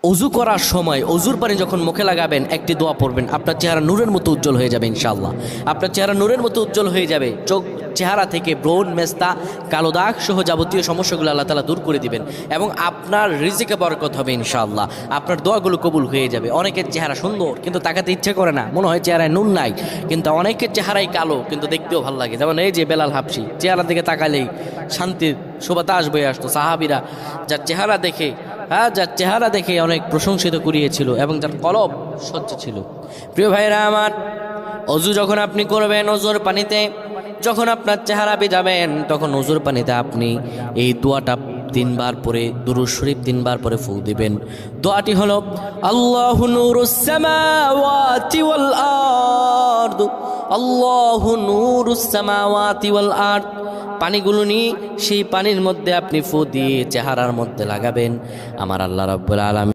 অজু করার সময় অজুর পানি যখন মুখে লাগাবেন একটি দোয়া পড়বেন, আপনার চেহারা নূরের মতো উজ্জ্বল হয়ে যাবে ইনশাআল্লাহ। আপনার চেহারা নূরের মতো উজ্জ্বল হয়ে যাবে, চেহারা থেকে ব্রণ, মেস্তা, কালো দাগ সহ যাবতীয় সমস্যাগুলো আল্লাহ তাআলা দূর করে দিবেন এবং আপনার রিজিকে বরকত হবে ইনশাআল্লাহ। আপনার দোয়াগুলো কবুল হয়ে যাবে। অনেকের চেহারা সুন্দর কিন্তু তাকাতে ইচ্ছে করে না, মনে হয় চেহারায় নুন নাই, কিন্তু অনেকের চেহারাই কালো কিন্তু দেখতেও ভালো লাগে। যেমন এই যে বেলাল হাবশি, চেহারা দিকে তাকালেই শান্তির সুবাতাস বয়ে আসতো। সাহাবীরা যার চেহারা দেখে অনেক প্রশংসিত করিয়েছিল এবং যার কলব স্বচ্ছ ছিল। প্রিয় ভাইরা আমার, অজু যখন আপনি করবেন, অজুর পানিতে যখন আপনার চেহারা ভিজাবেন, তখন অজুর পানিতে আপনি এই দোয়াটা 3 বার পরে, দুরূদ শরীফ 3 বার পরে ফু দিবেন। দোয়াটি হলো আল্লাহু নূরুস সামাওয়াতি ওয়াল আরদ, আল্লাহু নূরুস সামাওয়াতি ওয়াল আরদ। পানিগুলো নিয়ে সেই পানির মধ্যে আপনি ফু দিয়ে চেহারার মধ্যে লাগাবেন। আমার আল্লাহ রাব্বুল আলামিন